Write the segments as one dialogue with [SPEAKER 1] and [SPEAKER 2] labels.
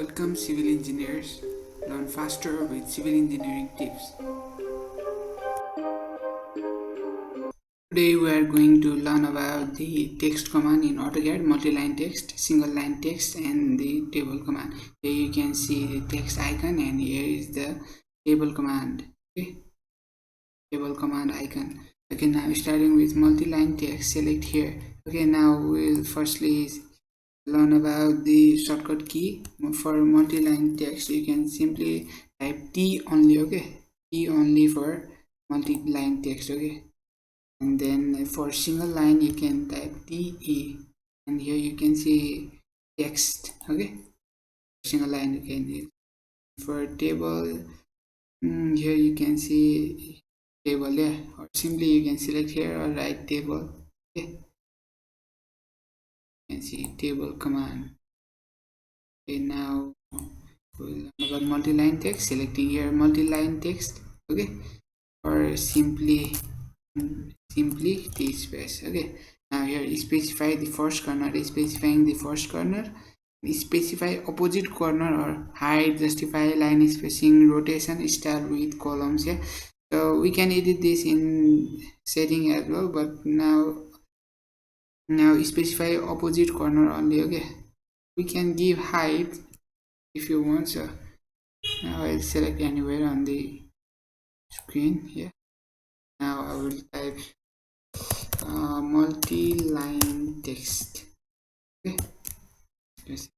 [SPEAKER 1] Welcome civil engineers, learn faster with civil engineering tips. Today we are going to learn about the text command in Autocad, multi-line text, single line text and the table command. Here you can see the text icon and here is the table command. Okay, table command icon. Okay, now starting with multi-line text, select here. Okay, now we'll firstly learn about the shortcut key. For multi-line text you can simply type T only. Okay, T only for multi-line text. Okay, and then for single line you can type TE, and here you can see text. Okay, single line you can use. For table, here you can see table. Yeah, or simply you can select here or write table. Okay, you can see table command. Okay, now we'll learn about multi-line text. Selecting here multi-line text. Okay, or simply T space. Okay, now here specify the first corner. Specifying the first corner, specify opposite corner or hide, justify line spacing, rotation, style with columns. Yeah, so we can edit this in setting as well, but now specify opposite corner only. Okay, we can give height if you want. So now I'll select anywhere on the screen here. Now I will type multi-line text. Okay, just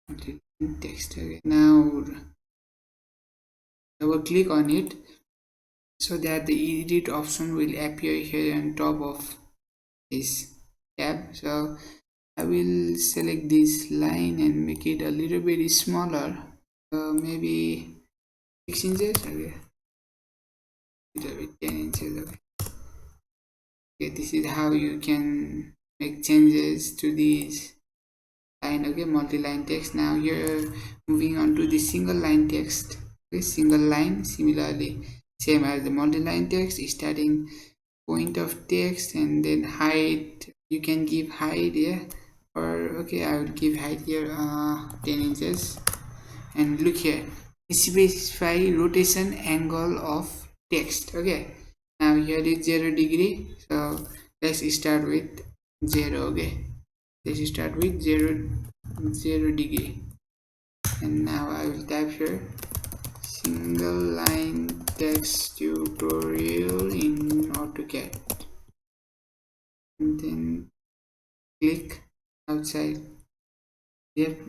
[SPEAKER 1] multi-line text. Okay, now double click on it so that the edit option will appear here on top of this tab. So I will select this line and make it a little bit smaller, maybe 6 inches. Okay, little bit 10 inches. Okay. Okay, this is how you can make changes to these line. Okay, multi-line text. Now here moving on to the single line text. Okay, single line, similarly same as the multi-line text, starting point of text and then height. You can give height, yeah, or okay, I will give height here 10 inches. And look here, specify rotation angle of text. Okay, now here is 0 degree, so let's start with 0. Okay, let's start with 0 degree, and now I will type here single line text tutorial in Autocad, and then click outside left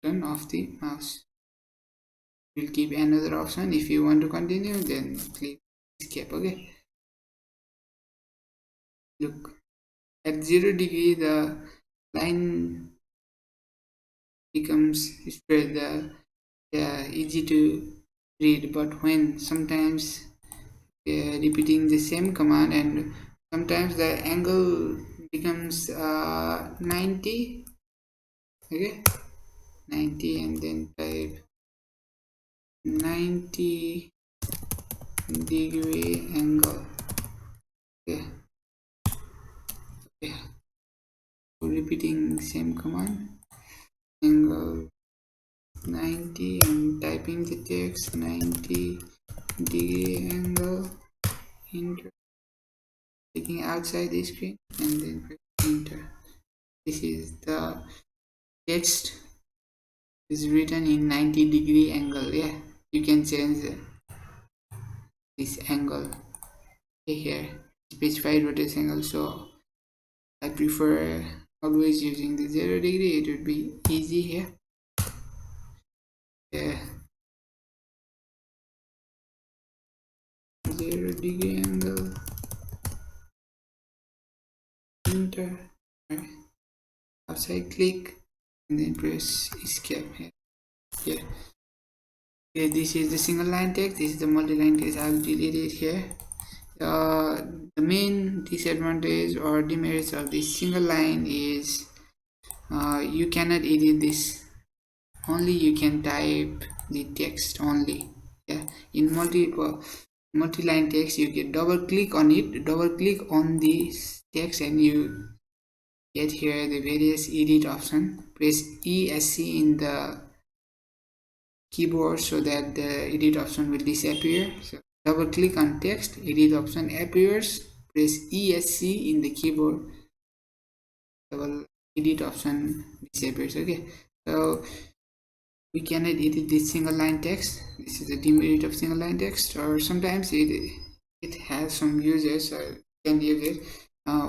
[SPEAKER 1] button of the mouse. We'll give another option. If you want to continue, then click escape. Okay, look, at 0 degree the line becomes straight, easy to read, but when sometimes repeating the same command and sometimes the angle becomes 90. Okay, 90 and then type 90 degree angle. Okay, okay. Repeating same command, angle 90 and typing the text 90 degree angle, enter, clicking outside the screen and then press enter. This is the text is written in 90 degree angle. Yeah, you can change this angle. Okay, here specify rotation angle, so I prefer always using the 0 degree. It would be easy here. Yeah, 0 degree angle, enter, outside click and then press escape here. Yeah. Okay, this is the single line text, this is the multi-line text. I'll delete it here. The main disadvantage or demerits of this single line is you cannot edit this. Only you can type the text only. Yeah, in multi-line text you can double click on it, double click on this text and you get here the various edit option. Press ESC in the keyboard so that the edit option will disappear. So double click on text, edit option appears, press ESC in the keyboard, double edit option disappears. Okay, so we cannot edit this single line text. This is the demerit of single line text, or sometimes it has some uses, so can use it.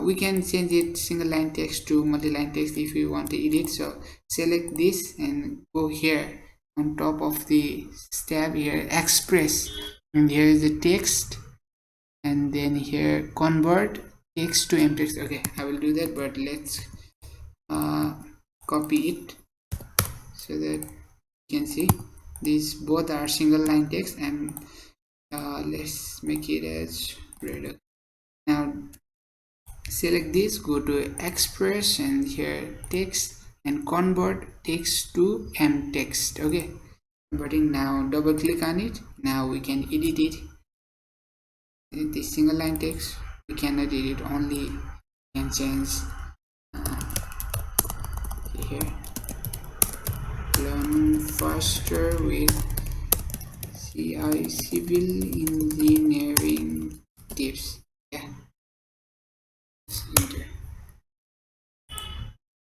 [SPEAKER 1] We can change it single line text to multi-line text if we want to edit. So select this and go here on top of the tab here, express, and here is the text, and then here convert text to mtext. Okay, I will do that, but let's copy it so that you can see these both are single line text, and let's make it as red. Now select this, go to express, and here text, and convert text to mtext. Okay, converting. Now double click on it. Now we can edit it. The single line text we cannot edit, only can change here, learn faster with CI civil engineering tips. Yeah, enter.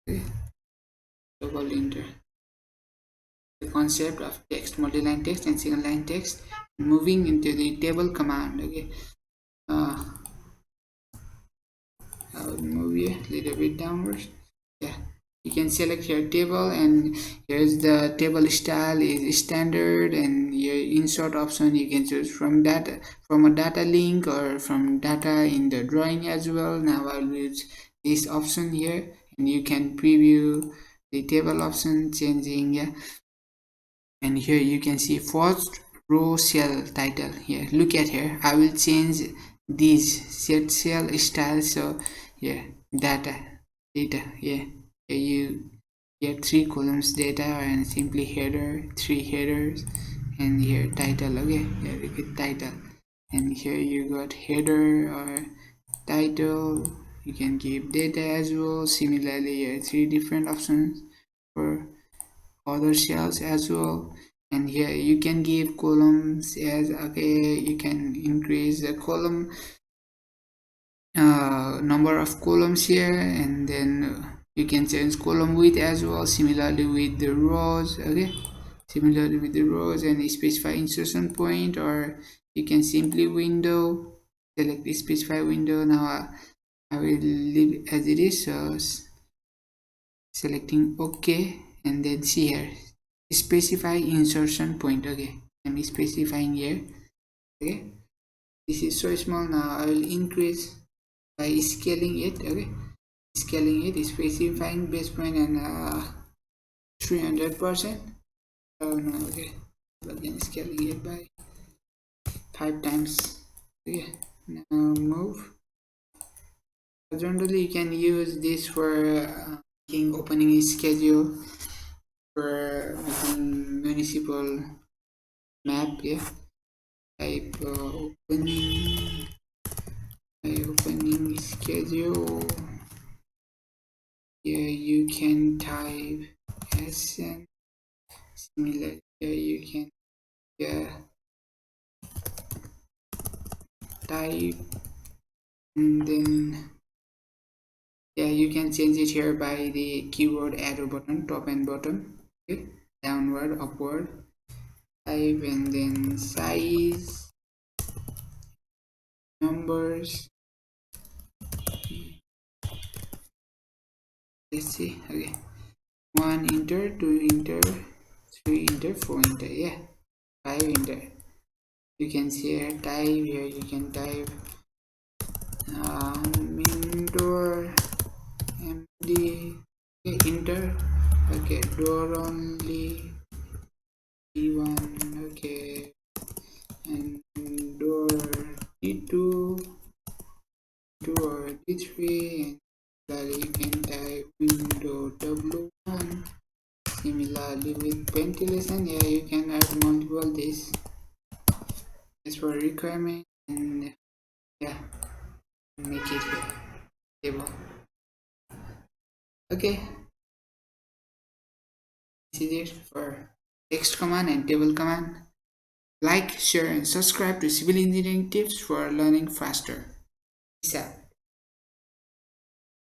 [SPEAKER 1] Okay, double enter. The concept of text, multi-line text and single line text. Moving into the table command. Okay, I will move here a little bit downwards. Yeah, you can select your table, and here's the table style is standard, and your insert option you can choose from data, from a data link, or from data in the drawing as well. Now I'll use this option here, and you can preview the table option changing. Yeah, and here you can see first row cell title. Here, look at here, I will change these set cell style. So here, data, yeah, here you get 3 columns data, and simply header, 3 headers, and here title. Okay, here you get title, and here you got header or title. You can give data as well. Similarly, here 3 different options for other cells as well. And here you can give columns as, okay, you can increase the column number of columns here, and then you can change column width as well. Similarly with the rows. Okay, similarly with the rows, and specify insertion point, or you can simply window, select the specify window. Now I will leave as it is, so selecting OK, and then see here, specify insertion point. Okay, I'm specifying here. Okay, this is so small. Now I will increase by scaling it. Okay, scaling it, specifying base point, and 300%. Oh no, okay, again scaling it by 5 times. Okay, now move. Generally you can use this for opening a schedule for municipal map. Yeah, type opening schedule. Here you can type SN. Similar, here you can type, and then you can change it here by the keyboard arrow button, top and bottom. Okay, downward, upward, type, and then size, numbers. Let's see. Okay, 1 enter, 2 enter, 3 enter, 4 enter. Yeah, 5 enter. You can see here type. Here you can type indoor MD. Okay, enter. Okay, door only D1. Okay, and door D2, or D3, and you can type window W1. Similarly with ventilation, yeah, you can add multiple this as for requirement, and yeah, make it here table. Okay, this is it for text command and table command. Like, share, and subscribe to Civil Engineering Tips for learning faster. Peace out.